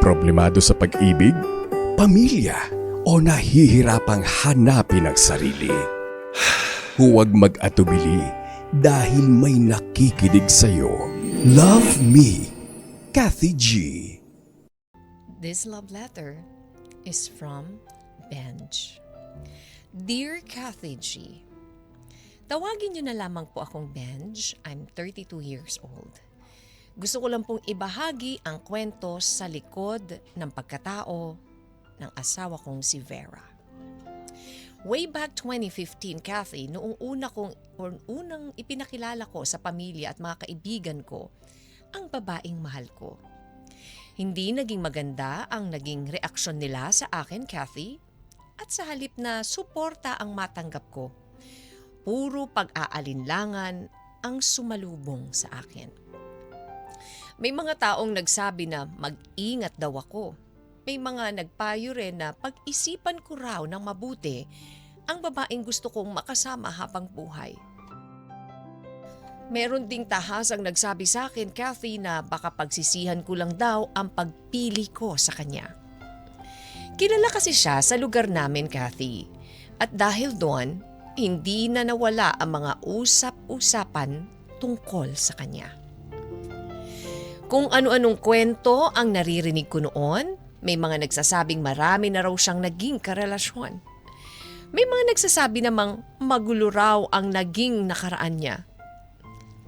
Problemado sa pag-ibig, pamilya, o nahihirapang hanapin ang sarili? Huwag mag-atubili dahil may nakikinig sa'yo. Love Me, Kathy G. This love letter is from Benj. Dear Kathy G, tawagin niyo na lamang po akong Benj. I'm 32 years old. Gusto ko lang pong ibahagi ang kwento sa likod ng pagkatao ng asawa kong si Vera. Way back 2015, Kathy, noong unang ipinakilala ko sa pamilya at mga kaibigan ko ang babaeng mahal ko. Hindi naging maganda ang naging reaksyon nila sa akin, Kathy, at sa halip na suporta ang matanggap ko, puro pag-aalinlangan ang sumalubong sa akin. May mga taong nagsabi na mag-ingat daw ako. May mga nagpayo rin na pag-isipan ko raw ng mabuti ang babaeng gusto kong makasama habang buhay. Meron ding tahasang nagsabi sa akin, Kathy, na baka pagsisihan ko lang daw ang pagpili ko sa kanya. Kilala kasi siya sa lugar namin, Kathy. At dahil doon, hindi na nawala ang mga usap-usapan tungkol sa kanya. Kung ano-anong kwento ang naririnig ko noon, may mga nagsasabing marami na raw siyang naging karelasyon. May mga nagsasabi namang magulo raw ang naging nakaraan niya.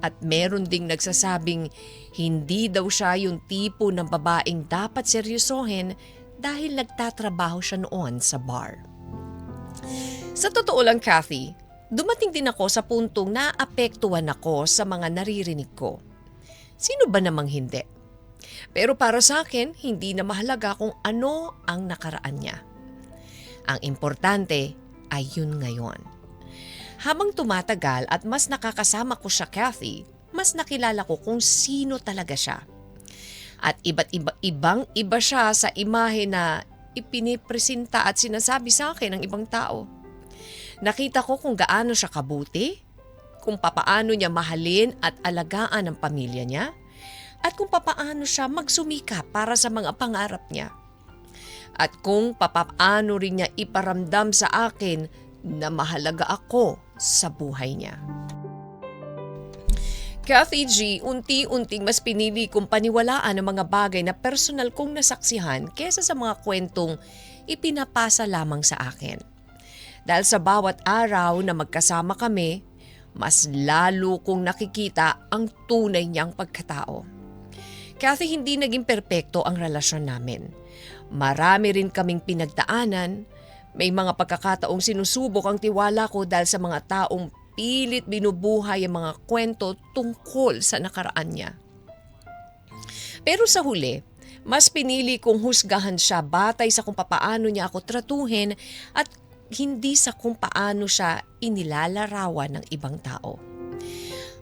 At meron ding nagsasabing hindi daw siya yung tipo ng babaeng dapat seryosohin dahil nagtatrabaho siya noon sa bar. Sa totoo lang, Kathy, dumating din ako sa puntong naapektuhan ako sa mga naririnig ko. Sino ba namang hindi? Pero para sa akin, hindi na mahalaga kung ano ang nakaraan niya. Ang importante ay yun ngayon. Habang tumatagal at mas nakakasama ko siya, Kathy, mas nakilala ko kung sino talaga siya. At ibang iba siya sa imahe na ipinipresenta at sinasabi sa akin ng ibang tao. Nakita ko kung gaano siya kabuti, kung papaano niya mahalin at alagaan ang pamilya niya, at kung papaano siya magsumika para sa mga pangarap niya. At kung papaano rin niya iparamdam sa akin na mahalaga ako sa buhay niya. Kathy G, unti-unting mas pinili kong paniwalaan ang mga bagay na personal kong nasaksihan kesa sa mga kwentong ipinapasa lamang sa akin. Dahil sa bawat araw na magkasama kami, mas lalo kong nakikita ang tunay niyang pagkatao. Kathy, hindi naging perpekto ang relasyon namin. Marami rin kaming pinagdaanan. May mga pagkakataong sinusubok ang tiwala ko dahil sa mga taong pilit binubuhay ang mga kwento tungkol sa nakaraan niya. Pero sa huli, mas pinili kong husgahan siya batay sa kung papaano niya ako tratuhin at hindi sa kung paano siya inilalarawan ng ibang tao.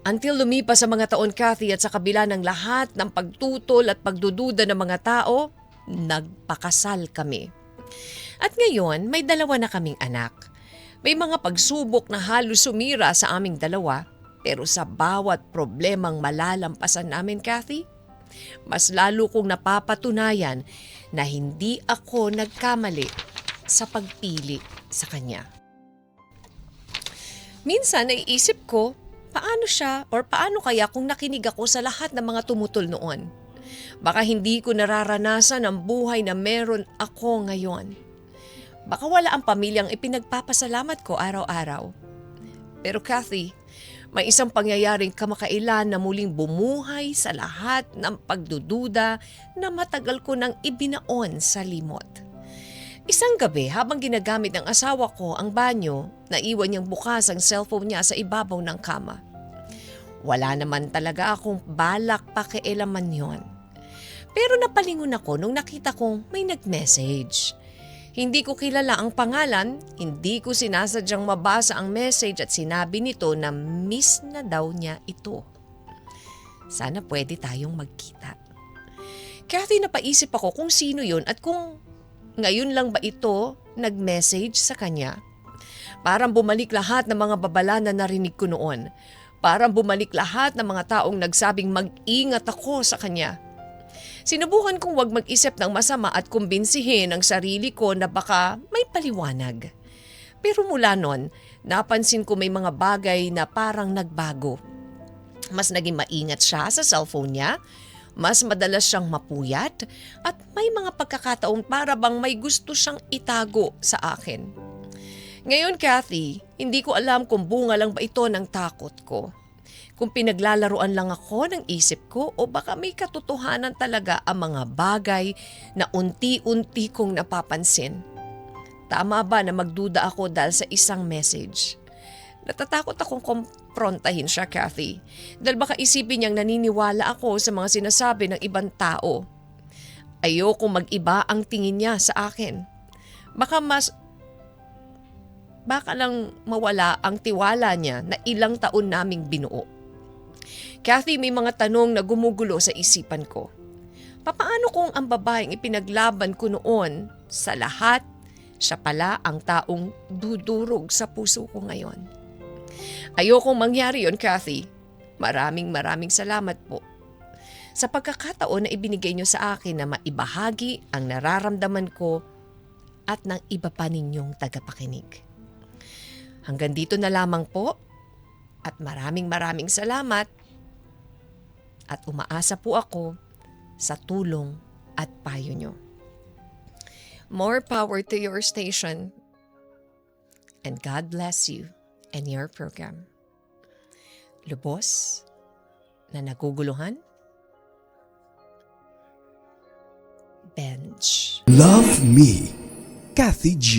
Until lumipas sa mga taon, Kathy, at sa kabila ng lahat ng pagtutol at pagdududa ng mga tao, nagpakasal kami. At ngayon, may 2 na kaming anak. May mga pagsubok na halos sumira sa aming dalawa, pero sa bawat problemang malalampasan namin, Kathy, mas lalo kong napapatunayan na hindi ako nagkamali sa pagpili sa kanya. Minsan naiisip ko, paano kaya kung nakinig ako sa lahat ng mga tumutol noon? Baka hindi ko nararanasan ang buhay na meron ako ngayon. Baka wala ang pamilyang ipinagpapasalamat ko araw-araw. Pero Kathy, may isang pangyayaring kamakailan na muling bumuhay sa lahat ng pagdududa na matagal ko nang ibinaon sa limot. Isang gabi habang ginagamit ng asawa ko ang banyo, naiwan niyang bukas ang cellphone niya sa ibabaw ng kama. Wala naman talaga akong balak pakialaman yon. Pero napalingon ako nung nakita kong may nag-message. Hindi ko kilala ang pangalan, hindi ko sinasadyang mabasa ang message at sinabi nito na miss na daw niya ito. Sana pwede tayong magkita. Kathy, napaisip ako kung sino yun at kung ngayon lang ba ito nag-message sa kanya. Parang bumalik lahat ng mga babala na narinig ko noon. Parang bumalik lahat ng mga taong nagsabing mag-ingat ako sa kanya. Sinubukan kong wag mag-isip ng masama at kumbinsihin ang sarili ko na baka may paliwanag. Pero mula nun, napansin ko may mga bagay na parang nagbago. Mas naging maingat siya sa cellphone niya, mas madalas siyang mapuyat at may mga pagkakataong para bang may gusto siyang itago sa akin. Ngayon, Kathy, hindi ko alam kung bunga lang ba ito ng takot ko. Kung pinaglalaruan lang ako ng isip ko o baka may katotohanan talaga ang mga bagay na unti-unti kong napapansin. Tama ba na magduda ako dahil sa isang message? Natatakot akong komprontahin siya, Kathy. Dahil baka isipin niyang naniniwala ako sa mga sinasabi ng ibang tao. Ayokong mag-iba ang tingin niya sa akin. Baka lang mawala ang tiwala niya na ilang taon naming binuo. Kathy, may mga tanong na gumugulo sa isipan ko. Papaano kung ang babaeng ipinaglaban ko noon sa lahat, siya pala ang taong dudurog sa puso ko ngayon? Ayokong mangyari yon, Kathy. Maraming salamat po sa pagkakataon na ibinigay niyo sa akin na maibahagi ang nararamdaman ko at ng iba pa ninyong tagapakinig. Hanggang dito na lamang po at maraming salamat at umaasa po ako sa tulong at payo nyo. More power to your station and God bless you and your program. Lubos na naguguluhan, Benj. Love Me, Kathy G.